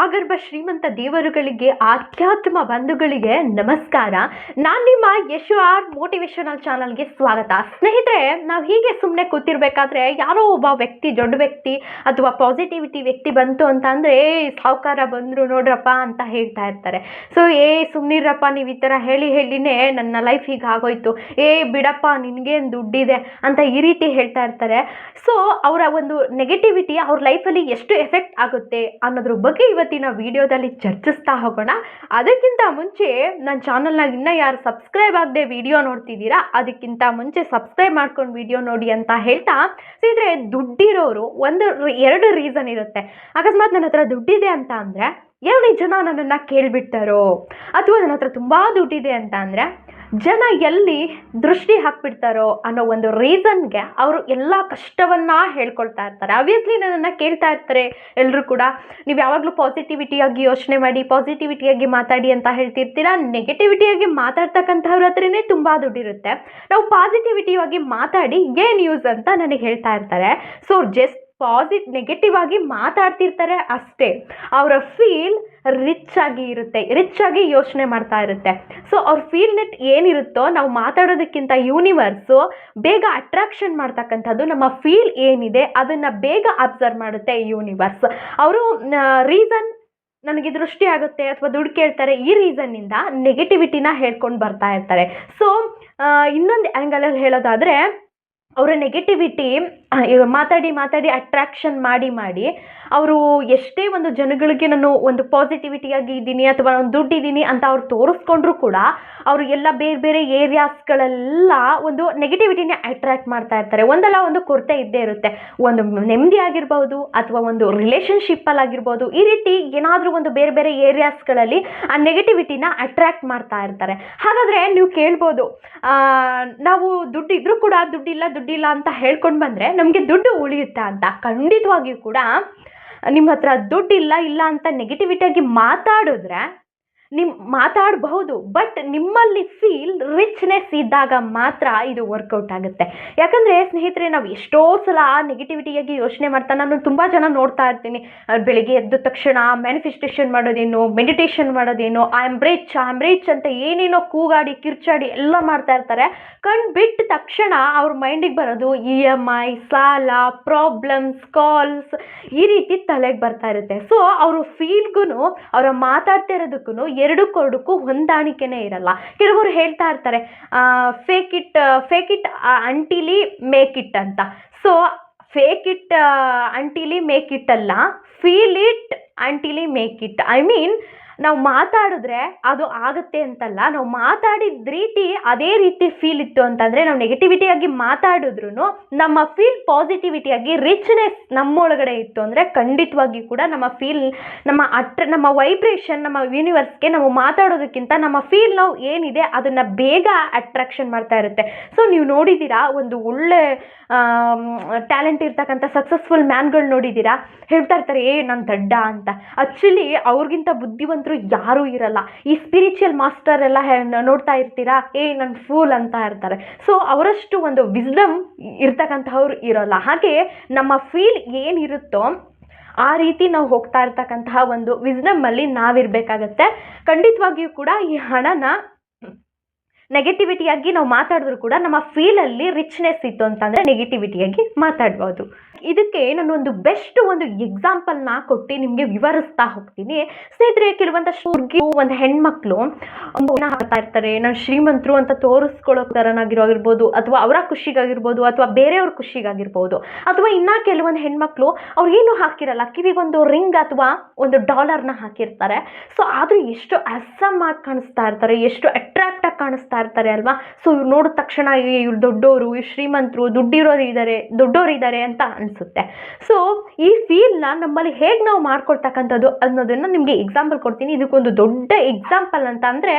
ಆಗರ್ಭ ಶ್ರೀಮಂತ ದೇವರುಗಳಿಗೆ ಆಧ್ಯಾತ್ಮ ಬಂಧುಗಳಿಗೆ ನಮಸ್ಕಾರ. ನಾನು ನಿಮ್ಮ ಯಶು ಆರ್ ಮೋಟಿವೇಶನಲ್ ಚಾನಲ್ಗೆ ಸ್ವಾಗತ. ಸ್ನೇಹಿತರೆ, ನಾವು ಹೀಗೆ ಸುಮ್ಮನೆ ಕೂತಿರ್ಬೇಕಾದ್ರೆ ಯಾರೋ ಒಬ್ಬ ವ್ಯಕ್ತಿ, ದೊಡ್ಡ ವ್ಯಕ್ತಿ ಅಥವಾ ಪಾಸಿಟಿವಿಟಿ ವ್ಯಕ್ತಿ ಬಂತು ಅಂತ ಅಂದರೆ ಸಾಹುಕಾರ ಬಂದರು ನೋಡ್ರಪ್ಪ ಅಂತ ಹೇಳ್ತಾ ಇರ್ತಾರೆ. ಸೊ ಸುಮ್ಮನಿರಪ್ಪ, ನೀವು ಈ ಥರ ಹೇಳಿನೇ ನನ್ನ ಲೈಫ್ ಹೀಗೆ ಆಗೋಯ್ತು, ಬಿಡಪ್ಪ ನಿನಗೇನು ದುಡ್ಡಿದೆ ಅಂತ ಈ ರೀತಿ ಹೇಳ್ತಾ ಇರ್ತಾರೆ. ಸೊ ಅವರ ಒಂದು ನೆಗೆಟಿವಿಟಿ ಅವ್ರ ಲೈಫಲ್ಲಿ ಎಷ್ಟು ಎಫೆಕ್ಟ್ ಆಗುತ್ತೆ ಅನ್ನೋದ್ರ ಬಗ್ಗೆ ಇವತ್ತಿನ ವಿಡಿಯೋದಲ್ಲಿ ಚರ್ಚಿಸ್ತಾ ಹೋಗೋಣ. ಅದಕ್ಕಿಂತ ಮುಂಚೆ ನನ್ನ ಚಾನಲ್ನಾಗ ಇನ್ನೂ ಯಾರು ಸಬ್ಸ್ಕ್ರೈಬ್ ಆಗದೆ ವಿಡಿಯೋ ನೋಡ್ತಿದ್ದೀರಾ, ಅದಕ್ಕಿಂತ ಮುಂಚೆ ಸಬ್ಸ್ಕ್ರೈಬ್ ಮಾಡ್ಕೊಂಡು ವಿಡಿಯೋ ನೋಡಿ ಅಂತ ಹೇಳ್ತಾ, ಇದ್ರೆ ದುಡ್ಡಿರೋರು ಎರಡು ರೀಸನ್ ಇರುತ್ತೆ. ಅಕಸ್ಮಾತ್ ನನ್ನ ಹತ್ರ ದುಡ್ಡಿದೆ ಅಂತ ಅಂದರೆ 2 ಜನ ನನ್ನನ್ನು ಕೇಳಿಬಿಡ್ತಾರೋ, ಅಥವಾ ನನ್ನ ಹತ್ರ ತುಂಬ ದುಡ್ಡಿದೆ ಅಂತ ಅಂದರೆ ಜನ ಎಲ್ಲಿ ದೃಷ್ಟಿ ಹಾಕ್ಬಿಡ್ತಾರೋ ಅನ್ನೋ ಒಂದು ರೀಸನ್ಗೆ ಅವರು ಎಲ್ಲ ಕಷ್ಟವನ್ನು ಹೇಳ್ಕೊಳ್ತಾ ಇರ್ತಾರೆ. ಆಬ್ವಿಯಸ್ಲಿ ನನ್ನನ್ನು ಕೇಳ್ತಾ ಇರ್ತಾರೆ ಎಲ್ಲರೂ ಕೂಡ, ನೀವು ಯಾವಾಗಲೂ ಪಾಸಿಟಿವಿಟಿಯಾಗಿ ಯೋಚನೆ ಮಾಡಿ, ಪಾಸಿಟಿವಿಟಿಯಾಗಿ ಮಾತಾಡಿ ಅಂತ ಹೇಳ್ತಿರ್ತೀರಾ. ನೆಗೆಟಿವಿಟಿಯಾಗಿ ಮಾತಾಡ್ತಕ್ಕಂಥವ್ರ ಹತ್ರನೇ ತುಂಬ ದುಡ್ಡಿರುತ್ತೆ. ನಾವು ಪಾಸಿಟಿವಿಟಿಯಾಗಿ ಮಾತಾಡಿ ಏನು ಯೂಸ್ ಅಂತ ನನಗೆ ಹೇಳ್ತಾ ಇರ್ತಾರೆ. ಸೊ ಜಸ್ಟ್ ನೆಗೆಟಿವ್ ಆಗಿ ಮಾತಾಡ್ತಿರ್ತಾರೆ ಅಷ್ಟೇ. ಅವರ ಫೀಲ್ ರಿಚ್ ಆಗಿ ಯೋಚನೆ ಮಾಡ್ತಾ ಇರುತ್ತೆ. ಸೊ ಅವ್ರ ಫೀಲ್ ನೆಟ್ ಏನಿರುತ್ತೋ, ನಾವು ಮಾತಾಡೋದಕ್ಕಿಂತ ಯೂನಿವರ್ಸು ಬೇಗ ಅಟ್ರಾಕ್ಷನ್ ಮಾಡ್ತಕ್ಕಂಥದ್ದು ನಮ್ಮ ಫೀಲ್ ಏನಿದೆ ಅದನ್ನು ಬೇಗ ಅಬ್ಸರ್ವ್ ಮಾಡುತ್ತೆ ಯೂನಿವರ್ಸ್. ಅವರು ರೀಸನ್ ನನಗೆ ದೃಷ್ಟಿ ಆಗುತ್ತೆ ಅಥವಾ ದುಡ್ಡು ಕೇಳ್ತಾರೆ, ಈ ರೀಸನ್ನಿಂದ ನೆಗೆಟಿವಿಟಿನ ಹೇಳ್ಕೊಂಡು ಬರ್ತಾ ಇರ್ತಾರೆ. ಸೊ ಇನ್ನೊಂದು ಆ್ಯಂಗಲಲ್ಲಿ ಹೇಳೋದಾದರೆ, ಅವರ ನೆಗೆಟಿವಿಟಿ ಮಾತಾಡಿ ಅಟ್ರಾಕ್ಷನ್ ಮಾಡಿ ಅವರು ಎಷ್ಟೇ ಒಂದು ಜನಗಳಿಗೆ ನಾನು ಒಂದು ಪಾಸಿಟಿವಿಟಿಯಾಗಿ ಇದ್ದೀನಿ ಅಥವಾ ಒಂದು ದುಡ್ಡಿದ್ದೀನಿ ಅಂತ ಅವ್ರು ತೋರಿಸ್ಕೊಂಡ್ರೂ ಕೂಡ ಅವರು ಎಲ್ಲ ಬೇರೆ ಏರಿಯಾಸ್ಗಳೆಲ್ಲ ಒಂದು ನೆಗೆಟಿವಿಟಿನೇ ಅಟ್ರಾಕ್ಟ್ ಮಾಡ್ತಾ ಇರ್ತಾರೆ. ಒಂದಲ್ಲ ಒಂದು ಕೊರತೆ ಇದ್ದೇ ಇರುತ್ತೆ. ಒಂದು ನೆಮ್ಮದಿ ಆಗಿರ್ಬೋದು ಅಥವಾ ಒಂದು ರಿಲೇಷನ್ಶಿಪ್ಪಲ್ಲಾಗಿರ್ಬೋದು, ಈ ರೀತಿ ಏನಾದರೂ ಒಂದು ಬೇರೆ ಏರಿಯಾಸ್ಗಳಲ್ಲಿ ಆ ನೆಗೆಟಿವಿಟಿನ ಅಟ್ರಾಕ್ಟ್ ಮಾಡ್ತಾ ಇರ್ತಾರೆ. ಹಾಗಾದರೆ ನೀವು ಕೇಳ್ಬೋದು, ನಾವು ದುಡ್ಡಿದ್ರೂ ಕೂಡ ದುಡ್ಡಿಲ್ಲ ಅಂತ ಹೇಳ್ಕೊಂಡು ಬಂದರೆ ನಮಗೆ ದುಡ್ಡು ಉಳಿಯುತ್ತಾ ಅಂತ. ಖಂಡಿತವಾಗಿಯೂ ಕೂಡ ನಿಮ್ಮ ಹತ್ರ ದುಡ್ಡಿಲ್ಲ ಅಂತ ನೆಗೆಟಿವಿಟಿಯಾಗಿ ಮಾತಾಡಿದ್ರೆ ಮಾತಾಡಬಹುದು, ಬಟ್ ನಿಮ್ಮಲ್ಲಿ ಫೀಲ್ ರಿಚ್ನೆಸ್ ಇದ್ದಾಗ ಮಾತ್ರ ಇದು ವರ್ಕೌಟ್ ಆಗುತ್ತೆ. ಯಾಕಂದರೆ ಸ್ನೇಹಿತರೆ, ನಾವು ಎಷ್ಟೋ ಸಲ ನೆಗೆಟಿವಿಟಿಯಾಗಿ ಯೋಚನೆ ಮಾಡ್ತಾ, ನಾನು ತುಂಬ ಜನ ನೋಡ್ತಾ ಇರ್ತೀನಿ, ಬೆಳಿಗ್ಗೆ ಎದ್ದ ತಕ್ಷಣ ಮ್ಯಾನಿಫೆಸ್ಟೇಷನ್ ಮಾಡೋದೇನು, ಮೆಡಿಟೇಷನ್ ಮಾಡೋದೇನು, ಐ ಆಮ್ ರಿಚ್ ಅಂತ ಏನೇನೋ ಕೂಗಾಡಿ ಕಿರ್ಚಾಡಿ ಎಲ್ಲ ಮಾಡ್ತಾ ಇರ್ತಾರೆ. ಬಿಟ್ಟ ತಕ್ಷಣ ಅವ್ರ ಮೈಂಡಿಗೆ ಬರೋದು EMI, ಸಾಲ, ಪ್ರಾಬ್ಲಮ್ಸ್, ಕಾಲ್ಸ್, ಈ ರೀತಿ ತಲೆಗೆ ಬರ್ತಾ ಇರುತ್ತೆ. ಸೊ ಅವರು ಫೀಲ್ಗೂ ಅವರ ಮಾತಾಡ್ತಾ ಇರೋದಕ್ಕೂ ಎರಡಕ್ಕೂ ಹೊಂದಾಣಿಕೆನೇ ಇರಲ್ಲ. ಕೆಲವರು ಹೇಳ್ತಾ ಇರ್ತಾರೆ fake it until make it ಅಂತ. So fake it until make it ಅಲ್ಲ, feel it until make it. I mean, ನಾವು ಮಾತಾಡಿದ್ರೆ ಅದು ಆಗುತ್ತೆ ಅಂತಲ್ಲ, ನಾವು ಮಾತಾಡಿದ ರೀತಿ ಅದೇ ರೀತಿ ಫೀಲ್ ಇತ್ತು ಅಂತಂದರೆ, ನಾವು ನೆಗೆಟಿವಿಟಿಯಾಗಿ ಮಾತಾಡಿದ್ರು ನಮ್ಮ ಫೀಲ್ ಪಾಸಿಟಿವಿಟಿಯಾಗಿ ರಿಚ್ನೆಸ್ ನಮ್ಮೊಳಗಡೆ ಇತ್ತು ಅಂದರೆ ಖಂಡಿತವಾಗಿ ಕೂಡ ನಮ್ಮ ಫೀಲ್, ನಮ್ಮ ವೈಬ್ರೇಷನ್, ನಮ್ಮ ಯೂನಿವರ್ಸ್ಗೆ ನಾವು ಮಾತಾಡೋದಕ್ಕಿಂತ ನಮ್ಮ ಫೀಲ್ ನಾವು ಏನಿದೆ ಅದನ್ನು ಬೇಗ ಅಟ್ರಾಕ್ಷನ್ ಮಾಡ್ತಾ ಇರುತ್ತೆ. ಸೊ ನೀವು ನೋಡಿದ್ದೀರಾ, ಒಂದು ಒಳ್ಳೆ ಟ್ಯಾಲೆಂಟ್ ಇರ್ತಕ್ಕಂಥ ಸಕ್ಸಸ್ಫುಲ್ ಮ್ಯಾನ್ಗಳು ನೋಡಿದ್ದೀರಾ, ಹೇಳ್ತಾ ಇರ್ತಾರೆ ನಾನು ದಡ್ಡ ಅಂತ. ಆ್ಯಕ್ಚುಲಿ ಅವ್ರಿಗಿಂತ ಬುದ್ಧಿವಂತರು ಯಾರೂ ಇರಲ್ಲ. ಈ ಸ್ಪಿರಿಚುವಲ್ ಮಾಸ್ಟರ್ ಎಲ್ಲ ನೋಡ್ತಾ ಇರ್ತೀರಾ, ನಾನು ಫೂಲ್ ಅಂತ ಇರ್ತಾರೆ. ಸೊ ಅವರಷ್ಟು ಒಂದು ವಿಸ್ಡಮ್ ಇರ್ತಕ್ಕಂಥವ್ರು ಇರೋಲ್ಲ. ಹಾಗೆ ನಮ್ಮ ಫೀಲ್ ಏನಿರುತ್ತೋ ಆ ರೀತಿ ನಾವು ಹೋಗ್ತಾ ಇರ್ತಕ್ಕಂತಹ ಒಂದು ವಿಸ್ಡಮಲ್ಲಿ ನಾವಿರಬೇಕಾಗತ್ತೆ. ಖಂಡಿತವಾಗಿಯೂ ಕೂಡ ಈ ಹಣನ ನೆಗೆಟಿವಿಟಿಯಾಗಿ ನಾವು ಮಾತಾಡಿದ್ರು ಕೂಡ ನಮ್ಮ ಫೀಲಲ್ಲಿ ರಿಚ್ನೆಸ್ ಇತ್ತು ಅಂತಂದರೆ ನೆಗೆಟಿವಿಟಿಯಾಗಿ ಮಾತಾಡ್ಬೋದು. ಇದಕ್ಕೆ ನಾನು ಒಂದು ಬೆಸ್ಟ್ ಒಂದು ಎಕ್ಸಾಂಪಲ್ನ ಕೊಟ್ಟು ನಿಮಗೆ ವಿವರಿಸ್ತಾ ಹೋಗ್ತೀನಿ. ಸ್ನೇಹಿತರೆ, ಕೆಲವೊಂದಷ್ಟು ಒಂದು ಹೆಣ್ಮಕ್ಳು ಹಾಕ್ತಾ ಇರ್ತಾರೆ, ನಾನು ಶ್ರೀಮಂತರು ಅಂತ ತೋರಿಸ್ಕೊಳ್ಳೋ ಥರನಾಗಿರೋಗಿರ್ಬೋದು, ಅಥವಾ ಅವರ ಖುಷಿಗಾಗಿರ್ಬೋದು, ಅಥವಾ ಬೇರೆಯವ್ರ ಖುಷಿಗಾಗಿರ್ಬೋದು, ಅಥವಾ ಇನ್ನೂ ಕೆಲವೊಂದು ಹೆಣ್ಮಕ್ಳು ಅವ್ರು ಏನೂ ಹಾಕಿರಲ್ಲ, ಕಿವಿಗೊಂದು ರಿಂಗ್ ಅಥವಾ ಒಂದು ಡಾಲರ್ನ ಹಾಕಿರ್ತಾರೆ. ಸೊ ಆದರೂ ಎಷ್ಟು ಅಸಮ್ ಆಗಿ ಕಾಣಿಸ್ತಾ ಇರ್ತಾರೆ, ಎಷ್ಟು ಅಟ್ರಾಕ್ಟ್ ಆಗಿ ಕಾಣಿಸ್ತಾ ಇರ್ತಾರೆ ಅಲ್ವಾ. ಸೊ ಇವ್ರು ನೋಡಿದ ತಕ್ಷಣ ಇವ್ರು ದೊಡ್ಡವರು, ಇವ್ರು ಶ್ರೀಮಂತರು, ದೊಡ್ಡೋರಿದ್ದಾರೆ ಅಂತ ಅನಿಸುತ್ತೆ. ಸೊ ಈ ಫೀಲ್ನ ನಮ್ಮಲ್ಲಿ ಹೇಗೆ ನಾವು ಮಾಡ್ಕೊಳ್ತಕ್ಕಂಥದ್ದು ಅನ್ನೋದನ್ನು ನಿಮಗೆ ಎಕ್ಸಾಂಪಲ್ ಕೊಡ್ತೀನಿ. ಇದಕ್ಕೊಂದು ದೊಡ್ಡ ಎಕ್ಸಾಂಪಲ್ ಅಂತ ಅಂದರೆ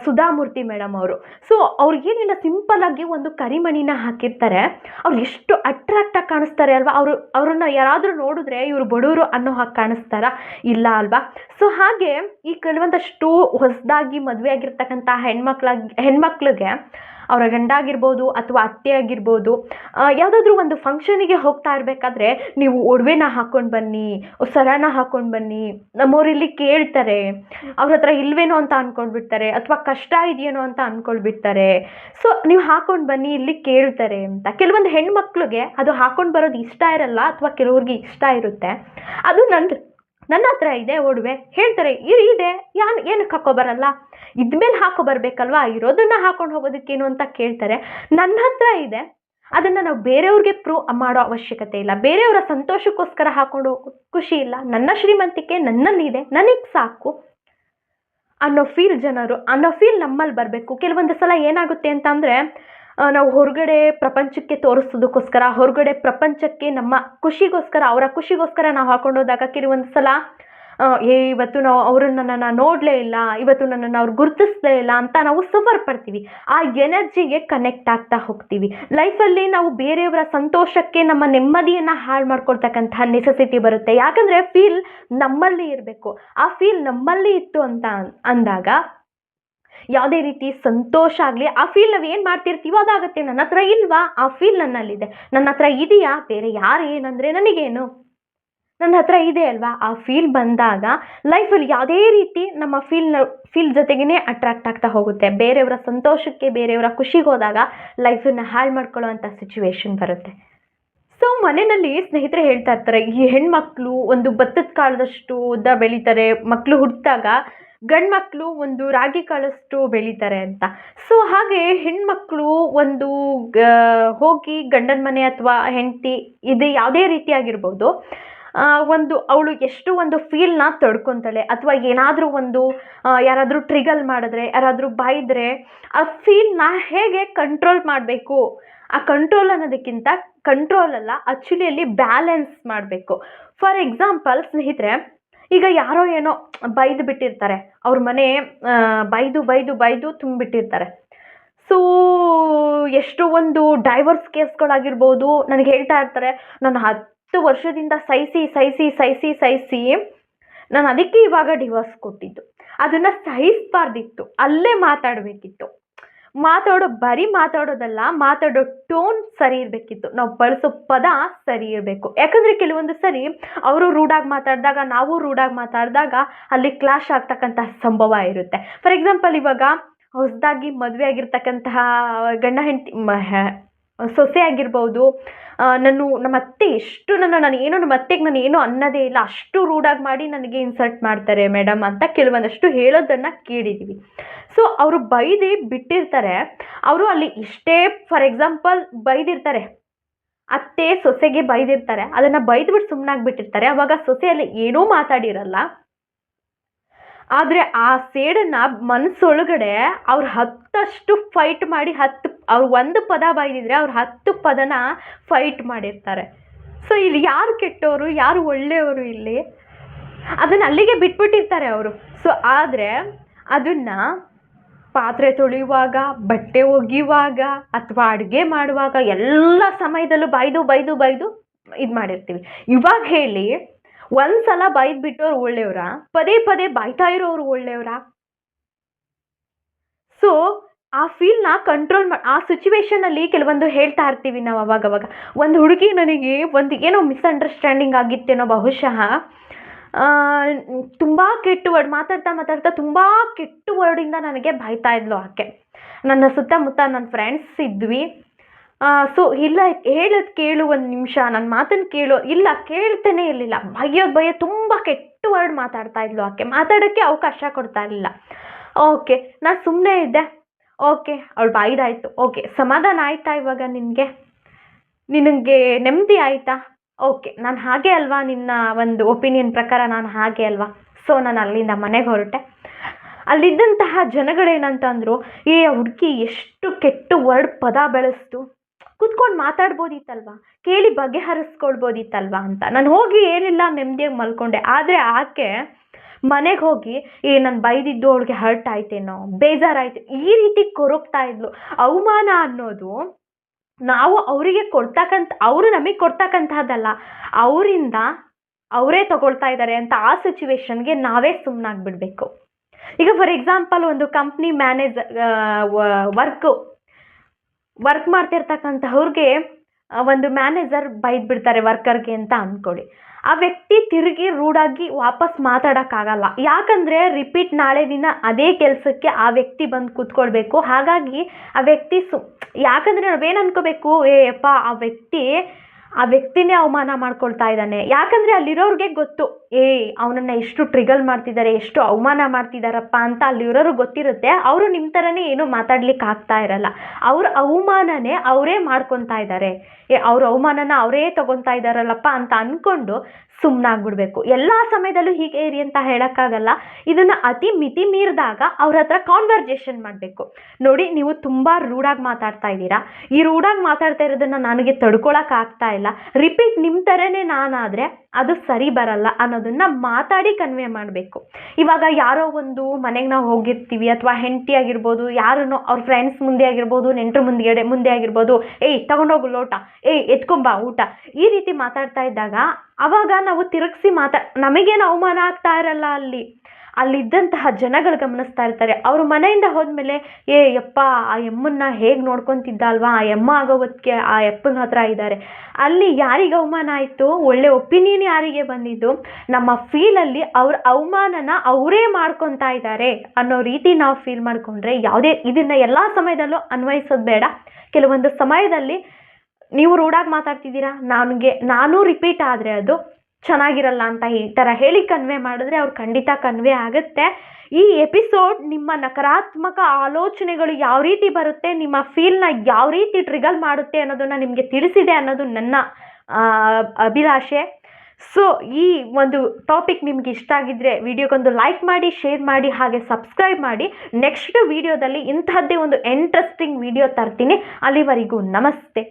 ಸುಧಾಮೂರ್ತಿ ಮೇಡಮ್ ಅವರು. ಸೊ ಅವ್ರಿಗೇನಿಲ್ಲ, ಸಿಂಪಲ್ ಆಗಿ ಒಂದು ಕರಿಮಣಿನ ಹಾಕಿರ್ತಾರೆ, ಅವ್ರು ಎಷ್ಟು ಅಟ್ರಾಕ್ಟ್ ಆಗಿ ಕಾಣಿಸ್ತಾರೆ ಅಲ್ವಾ. ಅವ್ರನ್ನ ಯಾರಾದರೂ ನೋಡಿದ್ರೆ ಇವರು ಬಡವರು ಅನ್ನೋ ಹಾಗೆ ಕಾಣಿಸ್ತಾರಾ? ಇಲ್ಲ ಅಲ್ವಾ. ಸೊ ಹಾಗೆ ಈ ಕೆಲವೊಂದಷ್ಟು ಹೊಸದಾಗಿ ಮದುವೆ ಆಗಿರ್ತಕ್ಕಂಥ ಹೆಣ್ಮಕ್ಳಿಗೆ ಅವರ ಗಂಡ ಆಗಿರ್ಬೋದು ಅಥವಾ ಅತ್ತೆ ಆಗಿರ್ಬೋದು, ಯಾವುದಾದ್ರೂ ಒಂದು ಫಂಕ್ಷನಿಗೆ ಹೋಗ್ತಾ ಇರಬೇಕಾದ್ರೆ ನೀವು ಒಡವೆನ ಹಾಕ್ಕೊಂಡು ಬನ್ನಿ, ಸರನ ಹಾಕ್ಕೊಂಡು ಬನ್ನಿ, ನಮ್ಮವ್ರು ಇಲ್ಲಿ ಕೇಳ್ತಾರೆ, ಅವ್ರ ಹತ್ರ ಇಲ್ವೇನೋ ಅಂತ ಅಂದ್ಕೊಂಡ್ಬಿಡ್ತಾರೆ, ಅಥವಾ ಕಷ್ಟ ಇದೆಯೇನೋ ಅಂತ ಅಂದ್ಕೊಳ್ಬಿಡ್ತಾರೆ. ಸೊ ನೀವು ಹಾಕ್ಕೊಂಡು ಬನ್ನಿ, ಇಲ್ಲಿ ಕೇಳ್ತಾರೆ ಅಂತ. ಕೆಲವೊಂದು ಹೆಣ್ಮಕ್ಳಿಗೆ ಅದು ಹಾಕ್ಕೊಂಡು ಬರೋದು ಇಷ್ಟ ಇರಲ್ಲ, ಅಥವಾ ಕೆಲವ್ರಿಗೆ ಇಷ್ಟ ಇರುತ್ತೆ. ಅದು ನನ್ನ ಹತ್ರ ಇದೆ ಒಡವೆ, ಹೇಳ್ತಾರೆ ಇದೆ, ಏನಕ್ಕೆ ಹಾಕೋಬರಲ್ಲ, ಇದ್ಮೇಲೆ ಹಾಕೋಬರ್ಬೇಕಲ್ವಾ, ಇರೋದನ್ನ ಹಾಕೊಂಡು ಹೋಗೋದಕ್ಕೇನು ಅಂತ ಕೇಳ್ತಾರೆ. ನನ್ನ ಹತ್ರ ಇದೆ, ಅದನ್ನು ನಾವು ಬೇರೆಯವ್ರಿಗೆ ಪ್ರೂವ್ ಮಾಡೋ ಅವಶ್ಯಕತೆ ಇಲ್ಲ, ಬೇರೆಯವರ ಸಂತೋಷಕ್ಕೋಸ್ಕರ ಹಾಕೊಂಡು ಖುಷಿ ಇಲ್ಲ, ನನ್ನ ಶ್ರೀಮಂತಿಕೆ ನನ್ನಲ್ಲಿದೆ, ನನಗೆ ಸಾಕು ಅನ್ನೋ ಫೀಲ್ ನಮ್ಮಲ್ಲಿ ಬರಬೇಕು. ಕೆಲವೊಂದು ಸಲ ಏನಾಗುತ್ತೆ ಅಂತಂದರೆ, ನಾವು ಹೊರಗಡೆ ಪ್ರಪಂಚಕ್ಕೆ ತೋರಿಸೋದಕ್ಕೋಸ್ಕರ, ಹೊರಗಡೆ ಪ್ರಪಂಚಕ್ಕೆ ನಮ್ಮ ಖುಷಿಗೋಸ್ಕರ, ಅವರ ಖುಷಿಗೋಸ್ಕರ ನಾವು ಹಾಕೊಂಡೋದಾಗ ಕೆಲವೊಂದು ಸಲ ಇವತ್ತು ನಾವು ಅವ್ರನ್ನ ನೋಡಲೇ ಇಲ್ಲ, ಇವತ್ತು ನನ್ನನ್ನು ಅವ್ರು ಗುರುತಿಸ್ಲೇ ಇಲ್ಲ ಅಂತ ನಾವು ಸಫರ್ ಪಡ್ತೀವಿ. ಆ ಎನರ್ಜಿಗೆ ಕನೆಕ್ಟ್ ಆಗ್ತಾ ಹೋಗ್ತೀವಿ. ಲೈಫಲ್ಲಿ ನಾವು ಬೇರೆಯವರ ಸಂತೋಷಕ್ಕೆ ನಮ್ಮ ನೆಮ್ಮದಿಯನ್ನು ಹಾಳು ಮಾಡ್ಕೊಳ್ತಕ್ಕಂತಹ ನೆಸೆಸಿಟಿ ಬರುತ್ತೆ. ಯಾಕಂದರೆ ಫೀಲ್ ನಮ್ಮಲ್ಲಿ ಇರಬೇಕು. ಆ ಫೀಲ್ ನಮ್ಮಲ್ಲಿ ಇತ್ತು ಅಂತ ಅಂದಾಗ ಯಾವುದೇ ರೀತಿ ಸಂತೋಷ ಆಗಲಿ, ಆ ಫೀಲ್ ನಾವು ಏನು ಮಾಡ್ತಿರ್ತೀವೋ ಅದಾಗುತ್ತೆ. ನನ್ನ ಹತ್ರ ಇಲ್ವಾ, ಆ ಫೀಲ್ ನನ್ನಲ್ಲಿದೆ. ನನ್ನ ಹತ್ರ ಇದೆಯಾ, ಬೇರೆ ಯಾರು ಏನಂದರೆ ನನಗೇನು, ನನ್ನ ಹತ್ರ ಇದೆ ಅಲ್ವಾ, ಆ ಫೀಲ್ ಬಂದಾಗ ಲೈಫಲ್ಲಿ ಯಾವುದೇ ರೀತಿ ನಮ್ಮ ಫೀಲ್ ಜೊತೆಗೇ ಅಟ್ರಾಕ್ಟ್ ಆಗ್ತಾ ಹೋಗುತ್ತೆ. ಬೇರೆಯವರ ಸಂತೋಷಕ್ಕೆ, ಬೇರೆಯವರ ಖುಷಿಗೆ ಹೋದಾಗ ಲೈಫನ್ನು ಹಾಳು ಮಾಡ್ಕೊಳ್ಳೋ ಅಂಥ ಸಿಚುವೇಶನ್ ಬರುತ್ತೆ. ಸೊ ಮನೆಯಲ್ಲಿ ಸ್ನೇಹಿತರೆ ಹೇಳ್ತಾ ಇರ್ತಾರೆ, ಈ ಹೆಣ್ಮಕ್ಳು ಒಂದು ಭತ್ತದ ಕಾಳದಷ್ಟು ಉದ್ದ ಬೆಳೀತಾರೆ, ಮಕ್ಕಳು ಹುಟ್ಟಿದಾಗ ಗಂಡು ಮಕ್ಕಳು ಒಂದು ರಾಗಿ ಕಾಳಷ್ಟು ಬೆಳೀತಾರೆ ಅಂತ. ಸೊ ಹಾಗೆ ಹೆಣ್ಮಕ್ಳು ಒಂದು ಹೋಗಿ ಗಂಡನ ಮನೆ ಅಥವಾ ಹೆಂಡತಿ ಇದು ಯಾವುದೇ ರೀತಿಯಾಗಿರ್ಬೋದು, ಅವಳು ಎಷ್ಟು ಒಂದು ಫೀಲ್ನ ತಡ್ಕೊತಾಳೆ, ಅಥವಾ ಏನಾದರೂ ಒಂದು ಯಾರಾದರೂ ಟ್ರಿಗಲ್ ಮಾಡಿದ್ರೆ, ಯಾರಾದರೂ ಬೈದರೆ ಆ ಫೀಲ್ನ ಹೇಗೆ ಕಂಟ್ರೋಲ್ ಮಾಡಬೇಕು, ಆ ಕಂಟ್ರೋಲ್ ಅನ್ನೋದಕ್ಕಿಂತ ಕಂಟ್ರೋಲ್ ಅಲ್ಲ, ಆ್ಯಕ್ಚುಲಿ ಬ್ಯಾಲೆನ್ಸ್ ಮಾಡಬೇಕು. ಫಾರ್ ಎಕ್ಸಾಂಪಲ್ ಸ್ನೇಹಿತರೆ, ಈಗ ಯಾರೋ ಏನೋ ಬೈದು ಬಿಟ್ಟಿರ್ತಾರೆ, ಅವ್ರ ಮನೆ ಬೈದು ತುಂಬಿಬಿಟ್ಟಿರ್ತಾರೆ. ಸೊ ಎಷ್ಟೋ ಒಂದು ಡೈವರ್ಸ್ ಕೇಸ್ಗಳಾಗಿರ್ಬೋದು, ನನಗೆ ಹೇಳ್ತಾ ಇರ್ತಾರೆ, ನಾನು 10 ವರ್ಷದಿಂದ ಸಹಿಸಿ ನಾನು ಅದಕ್ಕೆ ಇವಾಗ ಡಿವೋರ್ಸ್ ಕೊಟ್ಟಿದ್ದು. ಅದನ್ನು ಸಹಿಸಬಾರ್ದಿತ್ತು, ಅಲ್ಲೇ ಮಾತಾಡಬೇಕಿತ್ತು. ಬರೀ ಮಾತಾಡೋದಲ್ಲ, ಮಾತಾಡೋ ಟೋನ್ ಸರಿ ಇರಬೇಕಿತ್ತು, ನಾವು ಬಳಸೋ ಪದ ಸರಿ ಇರಬೇಕು. ಯಾಕಂದರೆ ಕೆಲವೊಂದು ಸರಿ ಅವರು ರೂಢಾಗಿ ಮಾತಾಡಿದಾಗ, ನಾವು ರೂಢಾಗಿ ಮಾತಾಡಿದಾಗ ಅಲ್ಲಿ ಕ್ಲಾಶ್ ಆಗ್ತಕ್ಕಂತಹ ಸಂಭವ ಇರುತ್ತೆ. ಫಾರ್ ಎಕ್ಸಾಂಪಲ್, ಇವಾಗ ಹೊಸದಾಗಿ ಮದುವೆ ಆಗಿರ್ತಕ್ಕಂತಹ ಗಂಡ ಹೆಂಡತಿ ಸೊಸೆ ಆಗಿರ್ಬೋದು, ನಮ್ಮ ಅತ್ತೆ ಎಷ್ಟು ನಮ್ಮ ಅತ್ತೆಗೆ ನಾನು ಏನೂ ಅನ್ನೋದೇ ಇಲ್ಲ, ಅಷ್ಟು ರೂಢಾಗಿ ಮಾಡಿ ನನಗೆ ಇನ್ಸಲ್ಟ್ ಮಾಡ್ತಾರೆ ಮೇಡಮ್ ಅಂತ ಕೆಲವೊಂದಷ್ಟು ಹೇಳೋದನ್ನು ಕೇಳಿದ್ದೀವಿ. ಸೊ ಅವರು ಬೈದು ಬಿಟ್ಟಿರ್ತಾರೆ, ಅವರು ಅಲ್ಲಿ ಇಷ್ಟೇ ಫಾರ್ ಎಕ್ಸಾಂಪಲ್ ಬೈದಿರ್ತಾರೆ, ಅತ್ತೆ ಸೊಸೆಗೆ ಬೈದಿರ್ತಾರೆ, ಅದನ್ನು ಬೈದ್ಬಿಟ್ಟು ಸುಮ್ಮನಾಗ್ಬಿಟ್ಟಿರ್ತಾರೆ. ಅವಾಗ ಸೊಸೆಯಲ್ಲಿ ಏನೂ ಮಾತಾಡಿರಲ್ಲ, ಆದರೆ ಆ ಸೇಡನ್ನು ಮನಸ್ಸೊಳಗಡೆ ಅವ್ರು 10 ಫೈಟ್ ಮಾಡಿ, ಅವ್ರು 1 ಪದ ಬೈದಿದ್ರೆ ಅವ್ರು 10 ಪದನ ಫೈಟ್ ಮಾಡಿರ್ತಾರೆ. ಸೊ ಇಲ್ಲಿ ಯಾರು ಕೆಟ್ಟವರು, ಯಾರು ಒಳ್ಳೆಯವರು, ಇಲ್ಲಿ ಅದನ್ನು ಅಲ್ಲಿಗೆ ಬಿಟ್ಬಿಟ್ಟಿರ್ತಾರೆ ಅವರು. ಸೊ ಆದರೆ ಅದನ್ನು ಪಾತ್ರೆ ತೊಳೆಯುವಾಗ, ಬಟ್ಟೆ ಒಗೆಯುವಾಗ, ಅಥವಾ ಅಡುಗೆ ಮಾಡುವಾಗ ಎಲ್ಲ ಸಮಯದಲ್ಲೂ ಬೈದು ಇದು ಮಾಡಿರ್ತೀವಿ. ಇವಾಗ ಹೇಳಿ, ಒಂದ್ಸಲ ಬೈದು ಬಿಟ್ಟವ್ರು ಒಳ್ಳೆಯವರ, ಪದೇ ಬೈತಾ ಇರೋರು ಒಳ್ಳೆಯವರ? ಸೊ ಆ ಫೀಲ್ನ ಕಂಟ್ರೋಲ್ ಆ ಸಿಚುವೇಶನಲ್ಲಿ ಕೆಲವೊಂದು ಹೇಳ್ತಾ ಇರ್ತೀವಿ ನಾವು ಅವಾಗವಾಗ. ಒಂದು ಹುಡುಗಿ ನನಗೆ ಏನೋ ಮಿಸ್ಅಂಡರ್ಸ್ಟ್ಯಾಂಡಿಂಗ್ ಆಗಿತ್ತೇನೋ ಬಹುಶಃ, ತುಂಬ ಕೆಟ್ಟ ವರ್ಡ್ ಮಾತಾಡ್ತಾ ತುಂಬ ಕೆಟ್ಟ ವರ್ಡಿಂದ ನನಗೆ ಬೈತಾ ಇದ್ಲು ಆಕೆ. ನನ್ನ ಸುತ್ತಮುತ್ತ ನನ್ನ ಫ್ರೆಂಡ್ಸ್ ಇದ್ವಿ. ಸೊ ಇಲ್ಲ, ಹೇಳೋದು ಕೇಳು, ಒಂದು ನಿಮಿಷ ನನ್ನ ಮಾತನ್ನು ಕೇಳು, ಇಲ್ಲ ಕೇಳ್ತಾನೆ ಇರಲಿಲ್ಲ, ಬೈಯೋದು ತುಂಬ ಕೆಟ್ಟ ವರ್ಡ್ ಮಾತಾಡ್ತಾ ಇದ್ಲು ಆಕೆ. ಮಾತಾಡೋಕ್ಕೆ ಅವಕಾಶ ಕೊಡ್ತಾ ಇರಲಿಲ್ಲ. ಓಕೆ, ನಾನು ಸುಮ್ಮನೆ ಇದ್ದೆ. ಓಕೆ, ಅವಳು ಬೈದಾಯಿತು. ಓಕೆ, ಸಮಾಧಾನ ಆಯಿತಾ ಇವಾಗ ನಿನಗೆ ನೆಮ್ಮದಿ ಆಯಿತಾ? ಓಕೆ, ನಾನು ಹಾಗೆ ಅಲ್ವಾ, ನಿನ್ನ ಒಂದು ಒಪಿನಿಯನ್ ಪ್ರಕಾರ ನಾನು ಹಾಗೆ ಅಲ್ವಾ? ಸೊ ನಾನು ಅಲ್ಲಿಂದ ಮನೆಗೆ ಹೊರಟೆ. ಅಲ್ಲಿದ್ದಂತಹ ಜನಗಳೇನಂತಂದರು, ಹುಡುಗಿ ಎಷ್ಟು ಕೆಟ್ಟ ವರ್ಡ್ ಪದ ಬೆಳೆಸ್ತು, ಕೂತ್ಕೊಂಡು ಮಾತಾಡ್ಬೋದಿತ್ತಲ್ವ, ಕೇಳಿ ಬಗೆಹರಿಸ್ಕೊಳ್ಬೋದಿತ್ತಲ್ವ ಅಂತ. ನಾನು ಹೋಗಿ ಏನಿಲ್ಲ, ನೆಮ್ಮದಿಯಾಗಿ ಮಲ್ಕೊಂಡೆ. ಆದರೆ ಆಕೆ ಮನೆಗೆ ಹೋಗಿ ನಾನು ಬೈದಿದ್ದು ಅವಳಿಗೆ ಹರ್ಟ್ ಆಯ್ತೇನೋ, ಬೇಜಾರಾಯ್ತು, ಈ ರೀತಿ ಕೊರಗ್ತಾ ಇದ್ಲು. ಅವಮಾನ ಅನ್ನೋದು ನಾವು ಅವರಿಗೆ ಅವರು ನಮಗೆ ಕೊಡ್ತಕ್ಕಂಥದ್ದಲ್ಲ, ಅವರಿಂದ ಅವರೇ ತಗೊಳ್ತಾ ಇದ್ದಾರೆ ಅಂತ ಆ ಸಿಚುವೇಶನ್ಗೆ ನಾವೇ ಸುಮ್ಮನಾಗ್ಬಿಡ್ಬೇಕು. ಈಗ ಫಾರ್ ಎಕ್ಸಾಂಪಲ್, ಒಂದು ಕಂಪ್ನಿ ಮ್ಯಾನೇಜರ್ ವರ್ಕ್ ಮಾಡ್ತಿರ್ತಕ್ಕಂಥವ್ರಿಗೆ ಒಂದು ಮ್ಯಾನೇಜರ್ ಬೈದ್ಬಿಡ್ತಾರೆ ವರ್ಕರ್ಗೆ ಅಂತ ಅಂದ್ಕೊಳ್ಳಿ. ಆ ವ್ಯಕ್ತಿ ತಿರುಗಿ ರೂಡಾಗಿ ವಾಪಸ್ ಮಾತಾಡೋಕ್ಕಾಗಲ್ಲ. ಯಾಕಂದರೆ ರಿಪೀಟ್ ನಾಳೆ ದಿನ ಅದೇ ಕೆಲಸಕ್ಕೆ ಆ ವ್ಯಕ್ತಿ ಬಂದು ಕೂತ್ಕೊಳ್ಬೇಕು. ಹಾಗಾಗಿ ಆ ವ್ಯಕ್ತಿ ಯಾಕಂದರೆ ನಾವೇನು ಅನ್ಕೋಬೇಕು, ಯಪ್ಪ ಆ ವ್ಯಕ್ತಿನೇ ಅವಮಾನ ಮಾಡ್ಕೊಳ್ತಾ ಇದ್ದಾನೆ. ಯಾಕಂದರೆ ಅಲ್ಲಿರೋರಿಗೆ ಗೊತ್ತು, ಅವನನ್ನು ಎಷ್ಟು ಟ್ರಿಗಲ್ ಮಾಡ್ತಿದ್ದಾರೆ, ಎಷ್ಟು ಅವಮಾನ ಮಾಡ್ತಿದ್ದಾರಪ್ಪ ಅಂತ ಅಲ್ಲಿರೋರಿಗೆ ಗೊತ್ತಿರುತ್ತೆ. ಅವರು ನಿಮ್ಮ ಥರನೇ ಏನೂ ಮಾತಾಡ್ಲಿಕ್ಕೆ ಆಗ್ತಾ ಇರಲ್ಲ. ಅವ್ರ ಅವಮಾನನೇ ಅವರೇ ಮಾಡ್ಕೊತಾ ಇದ್ದಾರೆ, ಅವ್ರ ಅವಮಾನನ ಅವರೇ ತಗೊತಾ ಇದ್ದಾರಲ್ಲಪ್ಪ ಅಂತ ಅಂದ್ಕೊಂಡು ಸುಮ್ಮನಾಗ್ಬಿಡ್ಬೇಕು. ಎಲ್ಲ ಸಮಯದಲ್ಲೂ ಹೀಗೆ ಇರಿ ಅಂತ ಹೇಳೋಕ್ಕಾಗಲ್ಲ. ಇದನ್ನು ಅತಿ ಮಿತಿ ಮೀರಿದಾಗ ಅವ್ರ ಹತ್ರ ಕಾನ್ವರ್ಜೇಷನ್ ಮಾಡಬೇಕು. ನೋಡಿ, ನೀವು ತುಂಬ ರೂಢಾಗಿ ಮಾತಾಡ್ತಾ ಇದ್ದೀರಾ, ಈ ರೂಢಾಗಿ ಮಾತಾಡ್ತಾ ಇರೋದನ್ನು ನನಗೆ ತಡ್ಕೊಳಕ್ಕಾಗ್ತಾ ಇಲ್ಲ, ರಿಪೀಟ್ ನಿಮ್ಮ ಥರನೇ ನಾನಾದರೆ ಅದು ಸರಿ ಬರಲ್ಲ ಅನ್ನೋದನ್ನು ಮಾತಾಡಿ ಕನ್ವೆ ಮಾಡಬೇಕು. ಇವಾಗ ಯಾರೋ ಒಂದು ಮನೆಗೆ ನಾವು ಹೋಗಿರ್ತೀವಿ, ಅಥವಾ ಹೆಂಡತಿ ಆಗಿರ್ಬೋದು, ಯಾರನ್ನೋ ಅವ್ರ ಫ್ರೆಂಡ್ಸ್ ಮುಂದೆ ಆಗಿರ್ಬೋದು, ನೆಂಟರು ಮುಂದೆ ಆಗಿರ್ಬೋದು, ತಗೊಂಡೋಗು ಲೋಟ, ಎತ್ಕೊಂಬ ಊಟ, ಈ ರೀತಿ ಮಾತಾಡ್ತಾ ಇದ್ದಾಗ ಅವಾಗ ನಾವು ತಿರುಗಿಸಿ ನಮಗೇನು ಅವಮಾನ ಆಗ್ತಾ ಇರಲ್ಲ, ಅಲ್ಲಿದ್ದಂತಹ ಜನಗಳು ಗಮನಿಸ್ತಾ ಇರ್ತಾರೆ. ಅವರು ಮನೆಯಿಂದ ಹೋದ್ಮೇಲೆ ಯಪ್ಪ ಆ ಎಮ್ಮನ್ನ ಹೇಗೆ ನೋಡ್ಕೊತಿದ್ದ ಅಲ್ವಾ, ಆ ಎಮ್ಮ ಆಗೋ ಹೊತ್ತಿಗೆ ಆ ಎಪ್ಪನ ಹತ್ರ ಇದ್ದಾರೆ. ಅಲ್ಲಿ ಯಾರಿಗೆ ಅವಮಾನ ಆಯಿತು, ಒಳ್ಳೆ ಒಪಿನಿಯನ್ ಯಾರಿಗೆ ಬಂದಿದ್ದು, ನಮ್ಮ ಫೀಲಲ್ಲಿ ಅವ್ರ ಅವಮಾನನ ಅವರೇ ಮಾಡ್ಕೊತಾ ಇದ್ದಾರೆ ಅನ್ನೋ ರೀತಿ ನಾವು ಫೀಲ್ ಮಾಡಿಕೊಂಡ್ರೆ ಇದನ್ನು ಎಲ್ಲ ಸಮಯದಲ್ಲೂ ಅನ್ವಯಿಸೋದು ಬೇಡ. ಕೆಲವೊಂದು ಸಮಯದಲ್ಲಿ ನೀವು ರೂಢಾಗಿ ಮಾತಾಡ್ತಿದ್ದೀರಾ, ನಾನು ರಿಪೀಟ್ ಆದರೆ ಅದು ಚೆನ್ನಾಗಿರಲ್ಲ ಅಂತ ಈ ಥರ ಹೇಳಿ ಕನ್ವೆ ಮಾಡಿದ್ರೆ ಅವ್ರು ಖಂಡಿತ ಕನ್ವೆ ಆಗುತ್ತೆ. ಈ ಎಪಿಸೋಡ್ ನಿಮ್ಮ ನಕಾರಾತ್ಮಕ ಆಲೋಚನೆಗಳು ಯಾವ ರೀತಿ ಬರುತ್ತೆ, ನಿಮ್ಮ ಫೀಲ್ನ ಯಾವ ರೀತಿ ಟ್ರಿಗರ್ ಮಾಡುತ್ತೆ ಅನ್ನೋದನ್ನು ನಿಮಗೆ ತಿಳಿಸಿದೆ ಅನ್ನೋದು ನನ್ನ ಅಭಿಲಾಷೆ. ಸೊ ಈ ಒಂದು ಟಾಪಿಕ್ ನಿಮ್ಗೆ ಇಷ್ಟ ಆಗಿದ್ದರೆ ವಿಡಿಯೋಗೊಂದು ಲೈಕ್ ಮಾಡಿ, ಶೇರ್ ಮಾಡಿ, ಹಾಗೆ ಸಬ್ಸ್ಕ್ರೈಬ್ ಮಾಡಿ. ನೆಕ್ಸ್ಟ್ ವಿಡಿಯೋದಲ್ಲಿ ಇಂತಹದ್ದೇ ಒಂದು ಇಂಟ್ರೆಸ್ಟಿಂಗ್ ವಿಡಿಯೋ ತರ್ತೀನಿ. ಅಲ್ಲಿವರೆಗೂ ನಮಸ್ತೆ.